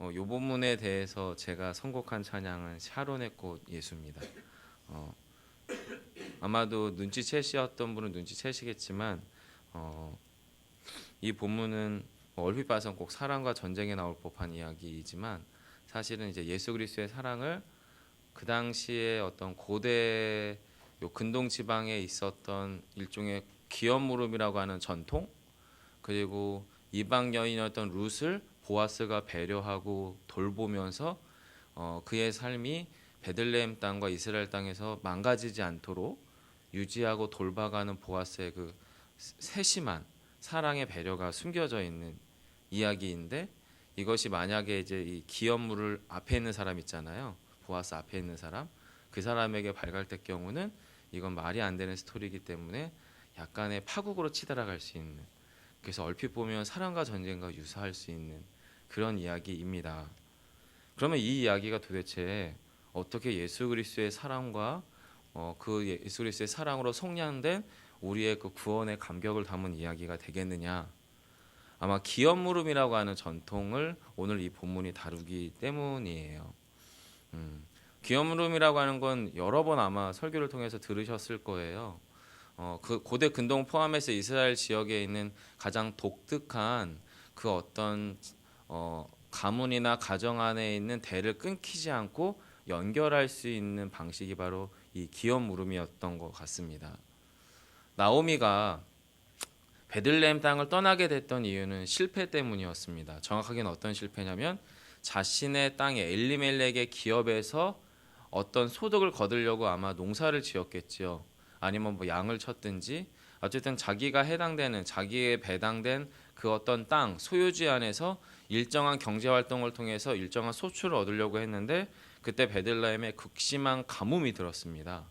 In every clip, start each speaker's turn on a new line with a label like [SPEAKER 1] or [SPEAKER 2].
[SPEAKER 1] 이 본문에 대해서 제가 선곡한 찬양은 샤론의 꽃 예수입니다. 어, 아마도 눈치채셨던 분은 눈치채시겠지만 이 본문은 얼핏 봐선 꼭 사랑과 전쟁에 나올 법한 이야기이지만 사실은 이제 예수 그리스도의 사랑을 그 당시에 어떤 고대 요 근동 지방에 있었던 일종의 기업 무름이라고 하는 전통, 그리고 이방 여인이었던 룻을 보아스가 배려하고 돌보면서 그의 삶이 베들레헴 땅과 이스라엘 땅에서 망가지지 않도록 유지하고 돌봐가는 보아스의 그 세심한 사랑의 배려가 숨겨져 있는 이야기인데, 이것이 만약에 이제 이 기업물을 앞에 있는 사람 있잖아요. 보아스 앞에 있는 사람, 그 사람에게 발갈될 경우는 이건 말이 안 되는 스토리이기 때문에 약간의 파국으로 치달아갈 수 있는, 그래서 얼핏 보면 사랑과 전쟁과 유사할 수 있는 그런 이야기입니다. 그러면 이 이야기가 도대체 어떻게 예수 그리스도의 사랑과 그 예수 그리스도의 사랑으로 속량된 우리의 그 구원의 감격을 담은 이야기가 되겠느냐? 아마 기업 물음이라고 하는 전통을 오늘 이 본문이 다루기 때문이에요. 기업 물음이라고 하는 건 여러 번 아마 설교를 통해서 들으셨을 거예요. 그 고대 근동 포함해서 이스라엘 지역에 있는 가장 독특한 그 어떤 가문이나 가정 안에 있는 대를 끊기지 않고 연결할 수 있는 방식이 바로 이 기업 물음이었던 것 같습니다. 나오미가 베들레헴 땅을 떠나게 됐던 이유는 실패 때문이었습니다. 정확하게는 어떤 실패냐면 자신의 땅에 엘리멜렉의 기업에서 어떤 소득을 거두려고 아마 농사를 지었겠지요. 아니면 뭐 양을 쳤든지 어쨌든 자기가 해당되는, 자기에 배당된 그 어떤 땅 소유지 안에서 일정한 경제 활동을 통해서 일정한 소출을 얻으려고 했는데 그때 베들레헴에 극심한 가뭄이 들었습니다.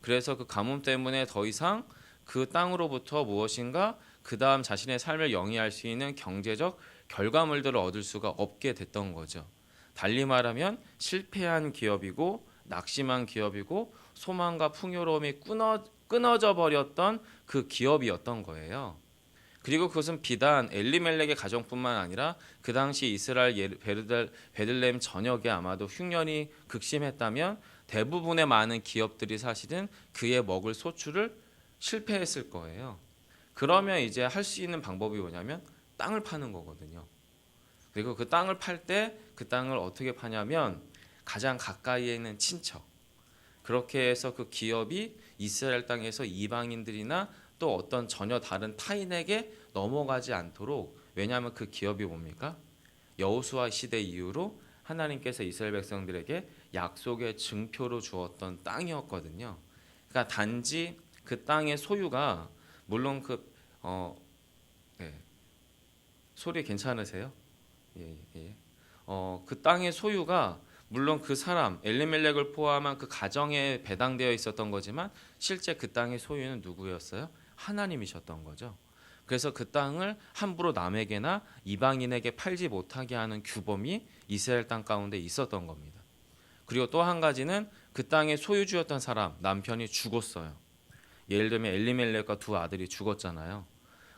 [SPEAKER 1] 그래서 그 가뭄 때문에 더 이상 그 땅으로부터 무엇인가 그 다음 자신의 삶을 영위할 수 있는 경제적 결과물들을 얻을 수가 없게 됐던 거죠. 달리 말하면 실패한 기업이고 낙심한 기업이고 소망과 풍요로움이 끊어져 버렸던 그 기업이었던 거예요. 그리고 그것은 비단 엘리멜렉의 가정뿐만 아니라 그 당시 이스라엘 베들레헴 전역에 아마도 흉년이 극심했다면 대부분의 많은 기업들이 사실은 그의 먹을 소출을 실패했을 거예요. 그러면 이제 할 수 있는 방법이 뭐냐면 땅을 파는 거거든요. 그리고 그 땅을 팔 때 그 땅을 어떻게 파냐면 가장 가까이에 있는 친척, 그렇게 해서 그 기업이 이스라엘 땅에서 이방인들이나 또 어떤 전혀 다른 타인에게 넘어가지 않도록, 왜냐하면 그 기업이 뭡니까? 여호수아 시대 이후로 하나님께서 이스라엘 백성들에게 약속의 증표로 주었던 땅이었거든요. 그러니까 단지 그 땅의 소유가, 물론 네. 소리 괜찮으세요? 예, 예. 그 땅의 소유가 물론 그 사람 엘리멜렉을 포함한 그 가정에 배당되어 있었던 거지만 실제 그 땅의 소유는 누구였어요? 하나님이셨던 거죠. 그래서 그 땅을 함부로 남에게나 이방인에게 팔지 못하게 하는 규범이 이스라엘 땅 가운데 있었던 겁니다. 그리고 또 한 가지는 그 땅의 소유주였던 사람 남편이 죽었어요. 예를 들면 엘리멜렉과 두 아들이 죽었잖아요.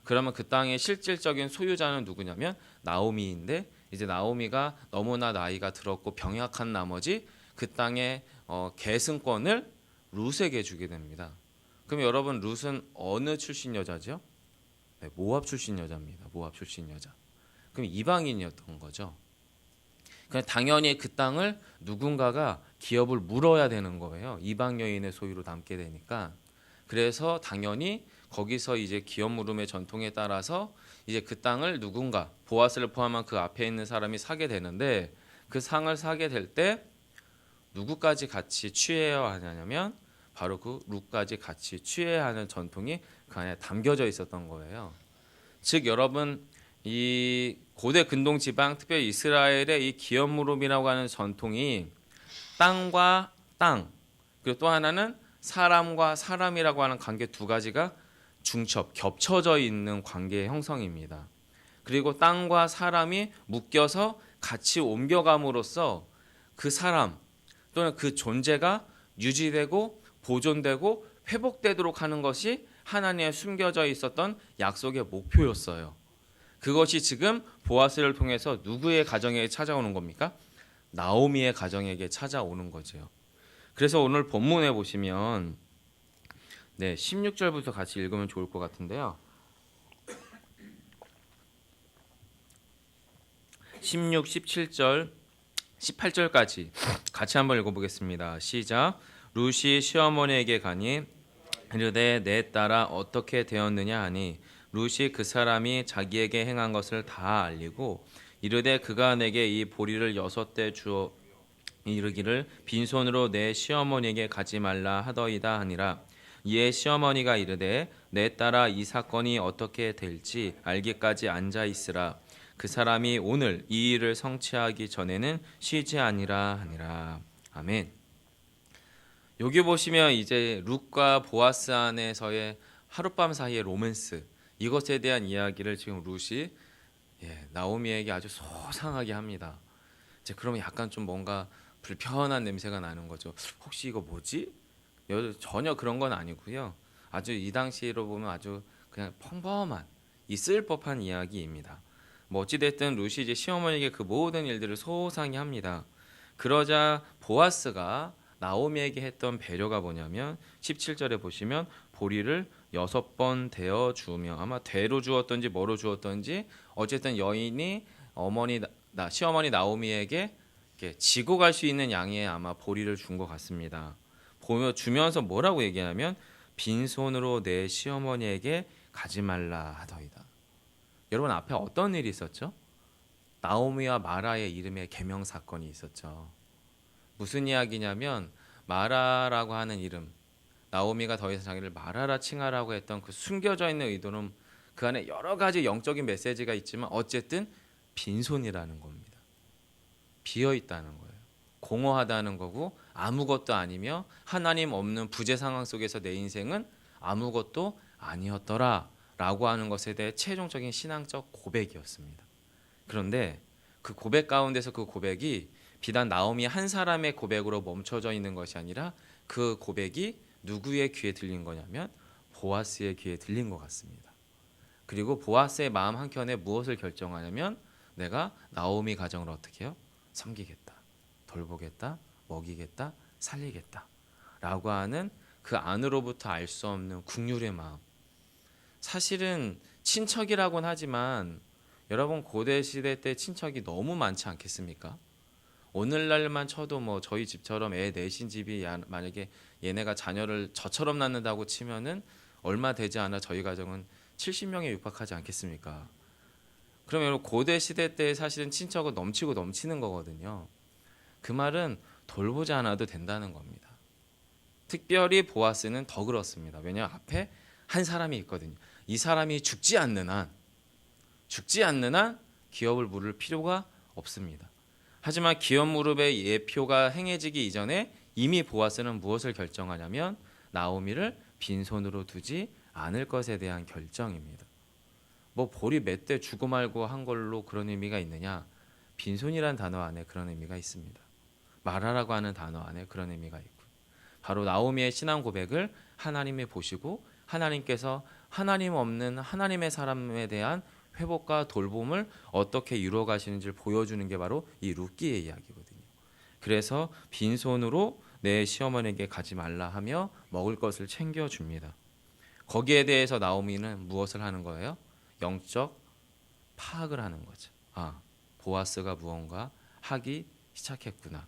[SPEAKER 1] 그러면 그 땅의 실질적인 소유자는 누구냐면 나오미인데, 이제 나오미가 너무나 나이가 들었고 병약한 나머지 그 땅의 계승권을 룻에게 주게 됩니다. 그럼 여러분, 룻은 어느 출신 여자죠? 네, 모압 출신 여자입니다. 모압 출신 여자. 그럼 이방인이었던 거죠. 그냥 당연히 그 땅을 누군가가 기업을 물어야 되는 거예요. 이방 여인의 소유로 남게 되니까. 그래서 당연히 거기서 이제 기업 물음의 전통에 따라서 이제 그 땅을 누군가, 보아스를 포함한 그 앞에 있는 사람이 사게 되는데, 그 상을 사게 될 때 누구까지 같이 취해야 하냐면 바로 그 룻까지 같이 취해야 하는 전통이 그 안에 담겨져 있었던 거예요. 즉 여러분, 이 고대 근동 지방, 특별히 이스라엘의 이 기업 물음이라고 하는 전통이 땅과 땅, 그리고 또 하나는 사람과 사람이라고 하는 관계 두 가지가 겹쳐져 있는 관계의 형성입니다. 그리고 땅과 사람이 묶여서 같이 옮겨감으로써 그 사람 또는 그 존재가 유지되고 보존되고 회복되도록 하는 것이 하나님의 숨겨져 있었던 약속의 목표였어요. 그것이 지금 보아스를 통해서 누구의 가정에 찾아오는 겁니까? 나오미의 가정에게 찾아오는 거죠. 그래서 오늘 본문에 보시면 16절부터 같이 읽으면 좋을 것 같은데요. 16, 17절, 18절까지 같이 한번 읽어보겠습니다. 시작. 룻이 시어머니에게 가니 이르되 내 딸아 어떻게 되었느냐 하니 룻이 그 사람이 자기에게 행한 것을 다 알리고 이르되 그가 내게 이 보리를 6대 주어 이르기를 빈손으로 내 시어머니에게 가지 말라 하더이다 하니라. 이에 시어머니가 이르되 내 딸아 이 사건이 어떻게 될지 알기까지 앉아 있으라. 그 사람이 오늘 이 일을 성취하기 전에는 쉬지 아니라 하니라. 아멘. 여기 보시면 이제 룻과 보아스 안에서의 하룻밤 사이의 로맨스, 이것에 대한 이야기를 지금 룻이 나오미에게 아주 소상하게 합니다. 이제 그러면 약간 좀 뭔가 불편한 냄새가 나는 거죠. 혹시 이거 뭐지? 전혀 그런 건 아니고요. 아주 이 당시로 보면 아주 그냥 평범한 있을 법한 이야기입니다. 뭐 어찌됐든 룻이 이제 시어머니에게 그 모든 일들을 소상히 합니다. 그러자 보아스가 나오미에게 했던 배려가 뭐냐면 17절에 보시면 보리를 6번 대어 주며, 아마 대로 주었던지 뭐로 주었던지 어쨌든 여인이 시어머니 나오미에게 이렇게 지고 갈 수 있는 양의 아마 보리를 준 것 같습니다. 주면서 뭐라고 얘기하냐면 빈손으로 내 시어머니에게 가지 말라 하더이다. 여러분 앞에 어떤 일이 있었죠? 나오미와 마라의 이름의 계명 사건이 있었죠. 무슨 이야기냐면 마라라고 하는 이름, 나오미가 더 이상 자기를 마라라 칭하라고 했던 그 숨겨져 있는 의도는 그 안에 여러 가지 영적인 메시지가 있지만 어쨌든 빈손이라는 겁니다. 비어 있다는 거예요. 공허하다는 거고 아무것도 아니며 하나님 없는 부재 상황 속에서 내 인생은 아무것도 아니었더라 라고 하는 것에 대해 최종적인 신앙적 고백이었습니다. 그런데 그 고백 가운데서 그 고백이 비단 나오미 한 사람의 고백으로 멈춰져 있는 것이 아니라 그 고백이 누구의 귀에 들린 거냐면 보아스의 귀에 들린 것 같습니다. 그리고 보아스의 마음 한켠에 무엇을 결정하냐면 내가 나오미 가정을 어떻게 해요? 섬기겠다, 돌보겠다, 먹이겠다, 살리겠다 라고 하는 그 안으로부터 알 수 없는 긍휼의 마음. 사실은 친척이라고는 하지만 여러분 고대 시대 때 친척이 너무 많지 않겠습니까? 오늘날만 쳐도 뭐 저희 집처럼 애 내신 집이 만약에 얘네가 자녀를 저처럼 낳는다고 치면은 얼마 되지 않아 저희 가정은 70명에 육박하지 않겠습니까? 그러면 여러분 고대 시대 때 사실은 친척은 넘치고 넘치는 거거든요. 그 말은 돌보지 않아도 된다는 겁니다. 특별히 보아스는 더 그렇습니다. 왜냐하면 앞에 한 사람이 있거든요. 이 사람이 죽지 않는 한 기업을 물을 필요가 없습니다. 하지만 기업 무릎의 예표가 행해지기 이전에 이미 보아스는 무엇을 결정하냐면 나오미를 빈손으로 두지 않을 것에 대한 결정입니다. 뭐 보리 몇 대 주고 말고 한 걸로 그런 의미가 있느냐? 빈손이란 단어 안에 그런 의미가 있습니다. 말하라고 하는 단어 안에 그런 의미가 있고, 바로 나오미의 신앙 고백을 하나님이 보시고 하나님께서 하나님 없는 하나님의 사람에 대한 회복과 돌봄을 어떻게 이루어 가시는지를 보여주는 게 바로 이 룻기의 이야기거든요. 그래서 빈손으로 내 시어머니에게 가지 말라 하며 먹을 것을 챙겨줍니다. 거기에 대해서 나오미는 무엇을 하는 거예요? 영적 파악을 하는 거죠. 보아스가 무언가 하기 시작했구나.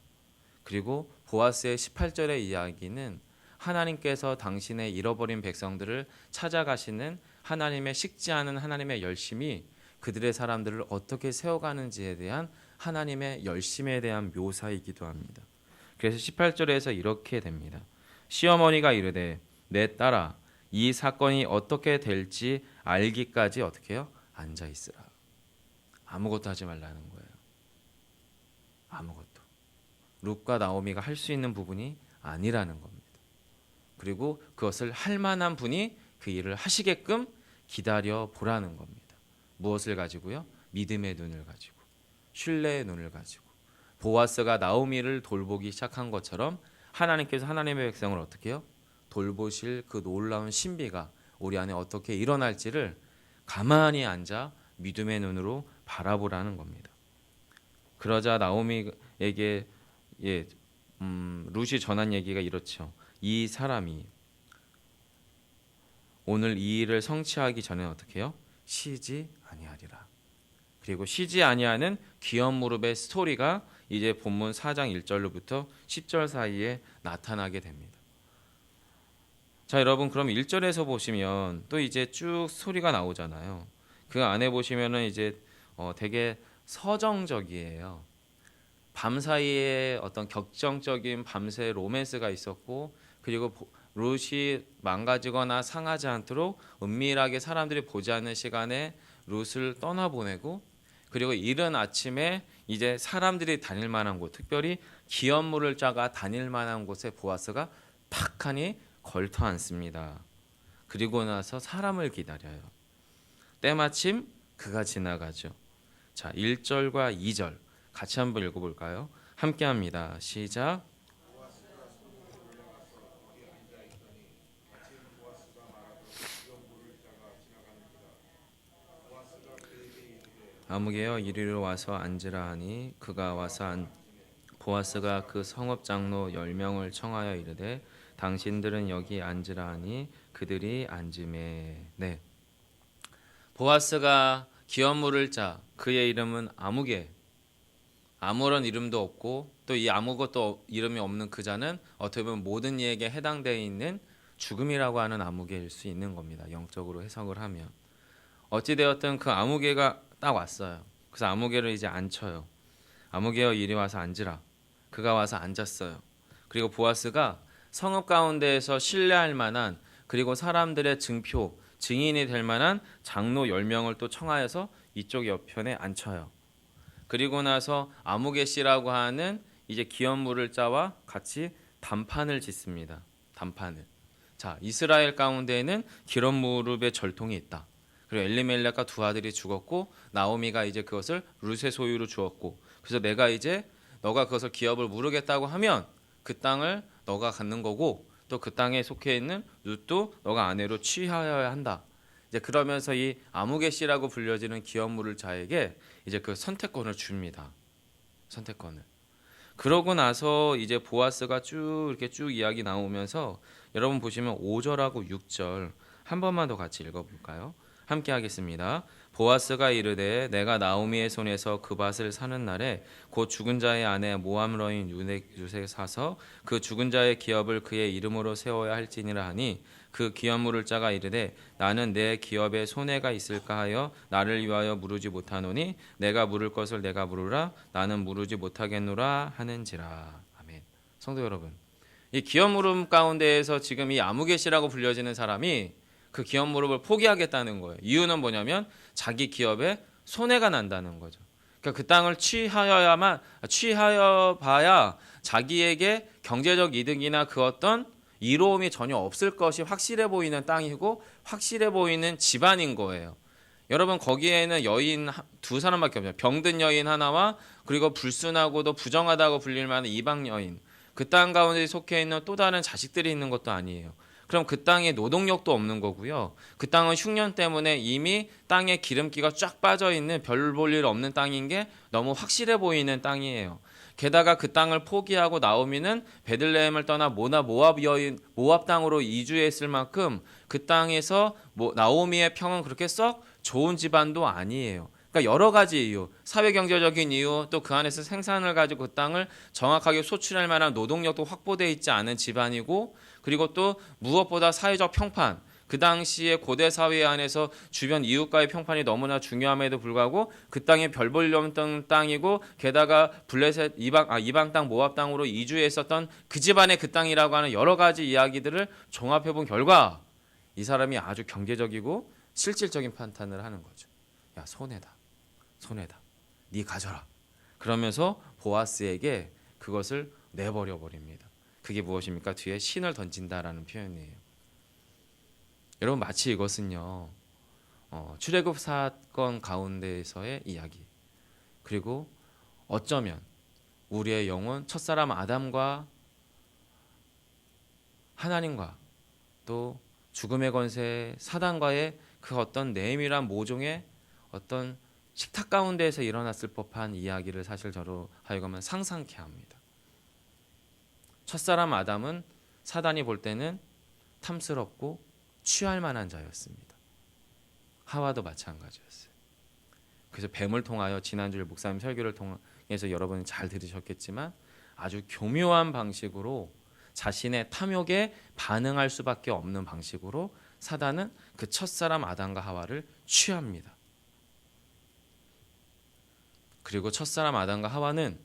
[SPEAKER 1] 그리고 보아스의 18절의 이야기는 하나님께서 당신의 잃어버린 백성들을 찾아가시는 하나님의 식지 않은 하나님의 열심이 그들의 사람들을 어떻게 세워가는지에 대한 하나님의 열심에 대한 묘사이기도 합니다. 그래서 18절에서 이렇게 됩니다. 시어머니가 이르되 내 딸아 이 사건이 어떻게 될지 알기까지 어떻게 해요? 앉아 있으라. 아무것도 하지 말라는 거예요. 아무것도. 룻과 나오미가 할 수 있는 부분이 아니라는 겁니다. 그리고 그것을 할 만한 분이 그 일을 하시게끔 기다려 보라는 겁니다. 무엇을 가지고요? 믿음의 눈을 가지고, 신뢰의 눈을 가지고. 보아스가 나오미를 돌보기 시작한 것처럼 하나님께서 하나님의 백성을 어떻게 해요? 돌보실 그 놀라운 신비가 우리 안에 어떻게 일어날지를 가만히 앉아 믿음의 눈으로 바라보라는 겁니다. 그러자 나오미에게 룻이 전한 얘기가 이렇죠. 이 사람이 오늘 이 일을 성취하기 전에 어떻게 해요? 쉬지 아니하리라. 그리고 쉬지 아니하는 귀염 무릎의 스토리가 이제 본문 4장 1절로부터 10절 사이에 나타나게 됩니다. 자, 여러분 그럼 1절에서 보시면 또 이제 쭉 스토리가 나오잖아요. 그 안에 보시면은 이제 되게 서정적이에요. 밤 사이에 어떤 격정적인 밤새 로맨스가 있었고, 그리고 룻이 망가지거나 상하지 않도록 은밀하게 사람들이 보지 않는 시간에 룻을 떠나보내고, 그리고 이른 아침에 이제 사람들이 다닐 만한 곳, 특별히 기업물을 짜가 다닐 만한 곳에 보아스가 팍하니 걸터 앉습니다. 그리고 나서 사람을 기다려요. 때마침 그가 지나가죠. 자, 1절과 2절 같이 한번 읽어볼까요? 함께 합니다. 시작. 아무개여 이리로 와서 앉으라 하니 그가 와서 보아스가 그 성읍 장로 10명을 청하여 이르되 당신들은 여기 앉으라 하니 그들이 앉으매. 네. 보아스가 기업물을 짜, 그의 이름은 아무개. 아무런 이름도 없고 또 이 아무것도 이름이 없는 그 자는 어떻게 보면 모든 이에게 해당되어 있는 죽음이라고 하는 아무개일 수 있는 겁니다. 영적으로 해석을 하면. 어찌되었든 그 아무개가 딱 왔어요. 그래서 아무개를 이제 앉혀요. 아무개여 이리 와서 앉으라. 그가 와서 앉았어요. 그리고 보아스가 성읍 가운데에서 신뢰할 만한, 그리고 사람들의 증표, 증인이 될 만한 장로 10명을 또 청하여서 이쪽 옆편에 앉혀요. 그리고 나서 아무개 씨라고 하는 이제 기업물을 짜와 같이 단판을 짓습니다. 단판을. 자, 이스라엘 가운데에는 기업 무릎의 절통이 있다. 그리고 엘리멜렉과 두 아들이 죽었고 나오미가 이제 그것을 룻의 소유로 주었고, 그래서 내가 이제 너가 그것을 기업을 무르겠다고 하면 그 땅을 너가 갖는 거고, 또 그 땅에 속해 있는 룻도 너가 아내로 취하여야 한다. 이제 그러면서 이 아무개 씨라고 불려지는 기업물을 자에게 이제 그 선택권을 줍니다. 선택권을. 그러고 나서 이제 보아스가 쭉 이렇게 쭉 이야기 나오면서 여러분 보시면 5절하고 6절 한 번만 더 같이 읽어볼까요? 함께 하겠습니다. 보아스가 이르되 내가 나오미의 손에서 그 밭을 사는 날에 곧 죽은 자의 아내 모함 여인 룻에 사서 그 죽은 자의 기업을 그의 이름으로 세워야 할지니라 하니 그 기업 물을 자가 이르되 나는 내 기업에 손해가 있을까 하여 나를 위하여 물으지 못하노니 내가 물을 것을 내가 물으라 나는 물으지 못하겠노라 하는지라. 아멘. 성도 여러분, 이 기업 물음 가운데에서 지금 이 아무개시라고 불려지는 사람이 그 기업 무릎을 포기하겠다는 거예요. 이유는 뭐냐면 자기 기업에 손해가 난다는 거죠. 그러니까 그 땅을 취하여 봐야 자기에게 경제적 이득이나 그 어떤 이로움이 전혀 없을 것이 확실해 보이는 땅이고 확실해 보이는 집안인 거예요. 여러분 거기에는 여인 두 사람밖에 없어요. 병든 여인 하나와 그리고 불순하고도 부정하다고 불릴 만한 이방 여인. 그 땅 가운데 속해 있는 또 다른 자식들이 있는 것도 아니에요. 그럼 그 땅에 노동력도 없는 거고요. 그 땅은 흉년 때문에 이미 땅에 기름기가 쫙 빠져 있는 별 볼 일 없는 땅인 게 너무 확실해 보이는 땅이에요. 게다가 그 땅을 포기하고 나오미는 베들레헴을 떠나 모압 땅으로 이주했을 만큼 그 땅에서 나오미의 평은 그렇게 썩 좋은 집안도 아니에요. 그러니까 여러 가지 이유, 사회 경제적인 이유, 또 그 안에서 생산을 가지고 그 땅을 정확하게 소출할 만한 노동력도 확보되어 있지 않은 집안이고, 그리고 또 무엇보다 사회적 평판, 그 당시에 고대 사회 안에서 주변 이웃과의 평판이 너무나 중요함에도 불구하고 그 땅이 별 볼 없는 땅이고, 게다가 블레셋 이방 땅 모압 땅으로 이주했었던 그 집안의 그 땅이라고 하는 여러 가지 이야기들을 종합해 본 결과 이 사람이 아주 경제적이고 실질적인 판단을 하는 거죠. 야, 손해다. 네 가져라. 그러면서 보아스에게 그것을 내버려 버립니다. 그게 무엇입니까? 뒤에 신을 던진다라는 표현이에요. 여러분 마치 이것은요 출애굽 사건 가운데에서의 이야기, 그리고 어쩌면 우리의 영혼 첫사람 아담과 하나님과 또 죽음의 권세 사단과의 그 어떤 내밀한 모종의 어떤 식탁 가운데에서 일어났을 법한 이야기를 사실 저로 하여금은 상상케 합니다. 첫사람 아담은 사단이 볼 때는 탐스럽고 취할 만한 자였습니다. 하와도 마찬가지였어요. 그래서 뱀을 통하여 지난주에 목사님 설교를 통해서 여러분이 잘 들으셨겠지만 아주 교묘한 방식으로 자신의 탐욕에 반응할 수밖에 없는 방식으로 사단은 그 첫사람 아담과 하와를 취합니다. 그리고 첫사람 아담과 하와는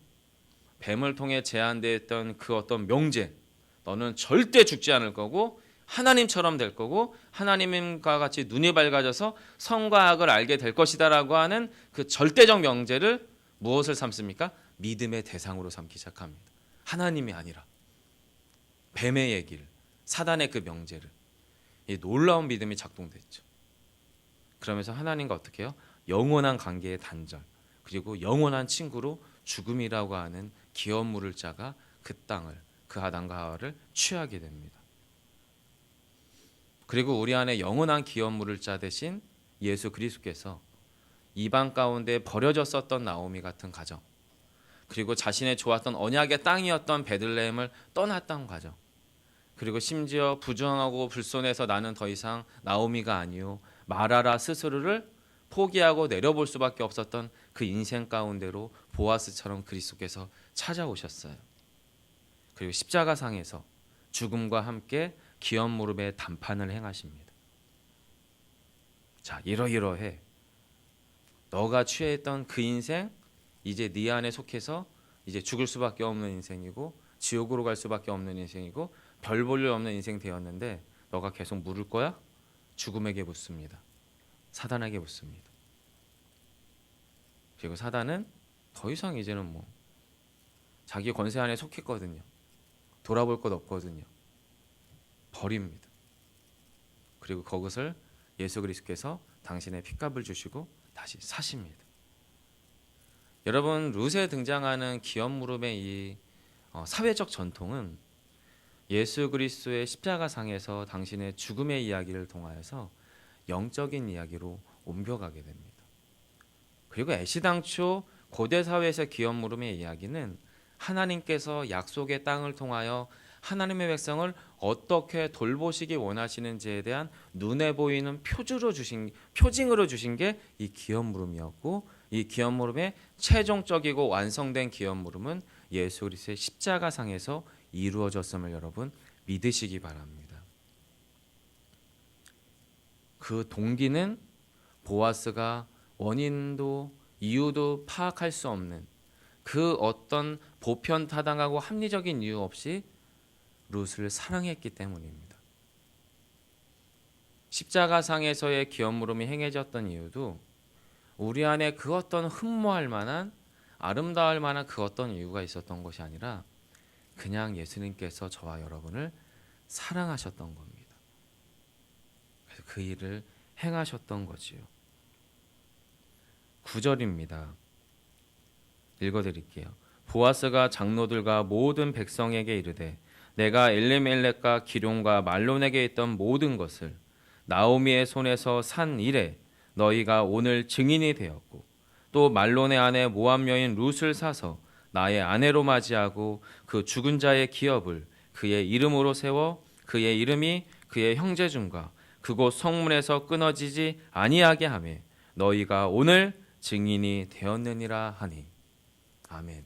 [SPEAKER 1] 뱀을 통해 제안되었던 그 어떤 명제, 너는 절대 죽지 않을 거고 하나님처럼 될 거고 하나님과 같이 눈이 밝아져서 선과 악을 알게 될 것이다 라고 하는 그 절대적 명제를 무엇을 삼습니까? 믿음의 대상으로 삼기 시작합니다. 하나님이 아니라 뱀의 얘기를, 사단의 그 명제를. 이 놀라운 믿음이 작동됐죠. 그러면서 하나님과 어떻게 해요? 영원한 관계의 단절, 그리고 영원한 친구로 죽음이라고 하는 기업 물을 자가 그 땅을, 그 아담과 하와를 취하게 됩니다. 그리고 우리 안에 영원한 기업 물을 자 대신 예수 그리스도께서 이방 가운데 버려졌었던 나오미 같은 가정, 그리고 자신의 좋았던 언약의 땅이었던 베들레헴을 떠났던 가정, 그리고 심지어 부정하고 불손해서 나는 더 이상 나오미가 아니요 마라라 스스로를 포기하고 내려볼 수밖에 없었던 그 인생 가운데로 보아스처럼 그리스도께서 찾아오셨어요. 그리고 십자가상에서 죽음과 함께 기업 무릎의 단판을 행하십니다. 자, 이러이러해 너가 취했던 그 인생, 이제 네 안에 속해서 이제 죽을 수밖에 없는 인생이고 지옥으로 갈 수밖에 없는 인생이고 별 볼 일 없는 인생 되었는데 너가 계속 물을 거야? 죽음에게 묻습니다. 사단에게 묻습니다. 그리고 사단은 더 이상 이제는 뭐 자기 권세 안에 속했거든요. 돌아볼 것 없거든요. 버립니다. 그리고 그것을 예수 그리스도께서 당신의 핏값을 주시고 다시 사십니다. 여러분, 룻에 등장하는 기업 무릎의 이 사회적 전통은 예수 그리스도의 십자가상에서 당신의 죽음의 이야기를 통하여서 영적인 이야기로 옮겨가게 됩니다. 그리고 애시당초 고대 사회에서 기업 무릎의 이야기는 하나님께서 약속의 땅을 통하여 하나님의 백성을 어떻게 돌보시기 원하시는지에 대한 눈에 보이는 표징으로 주신 게 이 기업 무릎이었고, 이 기업 무릎의 최종적이고 완성된 기업 무릎은 예수 그리스도의 십자가상에서 이루어졌음을 여러분 믿으시기 바랍니다. 그 동기는 보아스가 원인도 이유도 파악할 수 없는 그 어떤 보편타당하고 합리적인 이유 없이 룻을 사랑했기 때문입니다. 십자가상에서의 기업 무릎이 행해졌던 이유도 우리 안에 그 어떤 흠모할 만한, 아름다울 만한 그 어떤 이유가 있었던 것이 아니라 그냥 예수님께서 저와 여러분을 사랑하셨던 겁니다. 그래서 그 일을 행하셨던 거지요. 9절입니다. 읽어드릴게요. 보아스가 장로들과 모든 백성에게 이르되 내가 엘리멜렉과 기룡과 말론에게 있던 모든 것을 나오미의 손에서 산 이래 너희가 오늘 증인이 되었고 또 말론의 아내 모압 여인 룻을 사서 나의 아내로 맞이하고 그 죽은 자의 기업을 그의 이름으로 세워 그의 이름이 그의 형제중과 그곳 성문에서 끊어지지 아니하게 하며 너희가 오늘 증인이 되었느니라 하니. 아멘.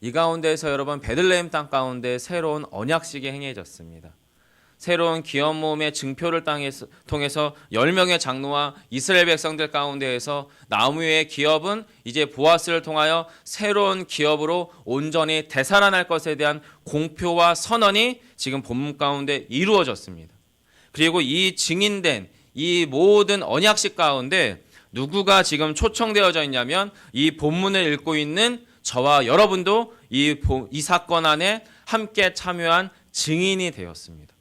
[SPEAKER 1] 이 가운데에서 여러분 베들레헴 땅 가운데 새로운 언약식이 행해졌습니다. 새로운 기업 모음의 증표를 통해서 10명의 장로와 이스라엘 백성들 가운데에서 나무의 기업은 이제 보아스를 통하여 새로운 기업으로 온전히 되살아날 것에 대한 공표와 선언이 지금 본문 가운데 이루어졌습니다. 그리고 이 증인된 이 모든 언약식 가운데 누구가 지금 초청되어져 있냐면 이 본문을 읽고 있는 저와 여러분도 이 사건 안에 함께 참여한 증인이 되었습니다.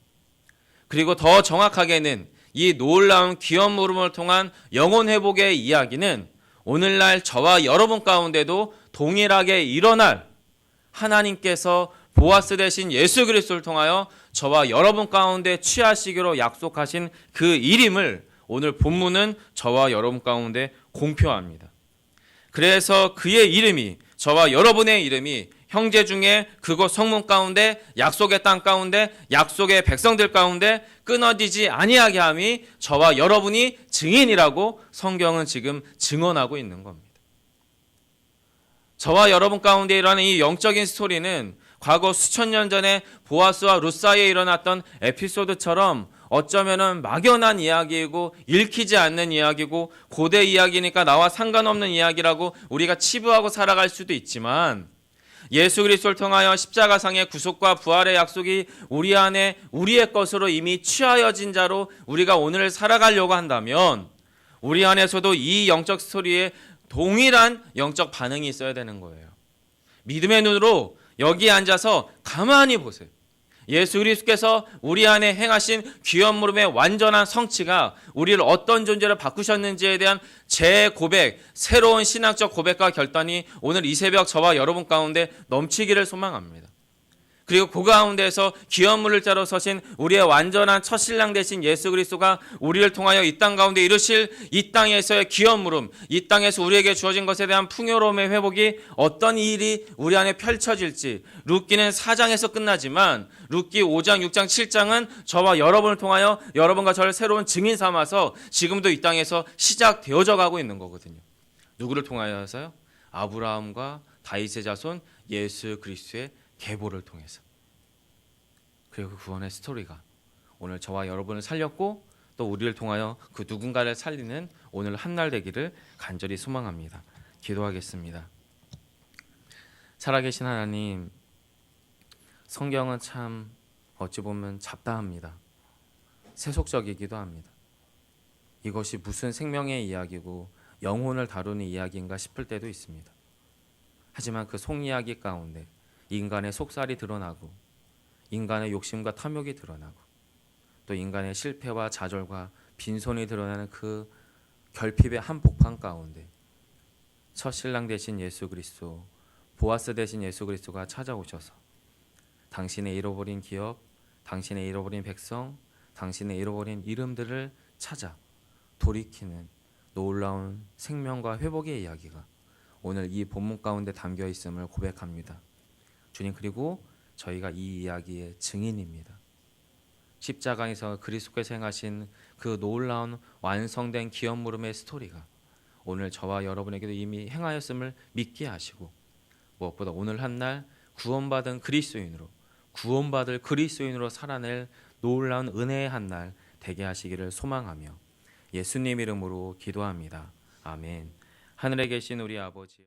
[SPEAKER 1] 그리고 더 정확하게는 이 놀라운 기업 무름을 통한 영혼 회복의 이야기는 오늘날 저와 여러분 가운데도 동일하게 일어날 하나님께서 보아스 대신 예수 그리스도를 통하여 저와 여러분 가운데 취하시기로 약속하신 그 일임을 오늘 본문은 저와 여러분 가운데 공표합니다. 그래서 그의 이름이, 저와 여러분의 이름이 형제 중에 그곳 성문 가운데, 약속의 땅 가운데, 약속의 백성들 가운데 끊어지지 아니하게 함이 저와 여러분이 증인이라고 성경은 지금 증언하고 있는 겁니다. 저와 여러분 가운데 일어나는 이 영적인 스토리는 과거 수천 년 전에 보아스와 룻 사이에 일어났던 에피소드처럼 어쩌면은 막연한 이야기이고 읽히지 않는 이야기고 고대 이야기니까 나와 상관없는 이야기라고 우리가 치부하고 살아갈 수도 있지만, 예수 그리스도를 통하여 십자가상의 구속과 부활의 약속이 우리 안에 우리의 것으로 이미 취하여진 자로 우리가 오늘을 살아가려고 한다면 우리 안에서도 이 영적 스토리에 동일한 영적 반응이 있어야 되는 거예요. 믿음의 눈으로 여기 앉아서 가만히 보세요. 예수 그리스도께서 우리 안에 행하신 귀한 물음의 완전한 성취가 우리를 어떤 존재로 바꾸셨는지에 대한 재고백, 새로운 신학적 고백과 결단이 오늘 이 새벽 저와 여러분 가운데 넘치기를 소망합니다. 그리고 그 가운데에서 귀한 물을 자로 서신 우리의 완전한 첫 신랑 되신 예수 그리스도가 우리를 통하여 이 땅 가운데 이루실 이 땅에서의 귀한 물음, 이 땅에서 우리에게 주어진 것에 대한 풍요로움의 회복이 어떤 일이 우리 안에 펼쳐질지, 룻기는 4장에서 끝나지만 룻기 5장, 6장, 7장은 저와 여러분을 통하여 여러분과 저를 새로운 증인 삼아서 지금도 이 땅에서 시작되어져 가고 있는 거거든요. 누구를 통하여서요? 아브라함과 다윗의 자손 예수 그리스도의 계보를 통해서. 그리고 그 구원의 스토리가 오늘 저와 여러분을 살렸고 또 우리를 통하여 그 누군가를 살리는 오늘 한날 되기를 간절히 소망합니다. 기도하겠습니다. 살아계신 하나님, 성경은 참 어찌 보면 잡다합니다. 세속적이기도 합니다. 이것이 무슨 생명의 이야기고 영혼을 다루는 이야기인가 싶을 때도 있습니다. 하지만 그 속이야기 가운데 인간의 속살이 드러나고 인간의 욕심과 탐욕이 드러나고 또 인간의 실패와 좌절과 빈손이 드러나는 그 결핍의 한복판 가운데 첫 신랑 되신 예수 그리스도, 보아스 되신 예수 그리스도가 찾아오셔서 당신의 잃어버린 기업, 당신의 잃어버린 백성, 당신의 잃어버린 이름들을 찾아 돌이키는 놀라운 생명과 회복의 이야기가 오늘 이 본문 가운데 담겨 있음을 고백합니다. 주님, 그리고 저희가 이 이야기의 증인입니다. 십자가에서 그리스도께서 행하신 그 놀라운 완성된 기업 물음의 스토리가 오늘 저와 여러분에게도 이미 행하였음을 믿게 하시고, 무엇보다 오늘 한날 구원받은 그리스도인으로, 구원받을 그리스도인으로 살아낼 놀라운 은혜의 한날 되게 하시기를 소망하며 예수님 이름으로 기도합니다. 아멘. 하늘에 계신 우리 아버지,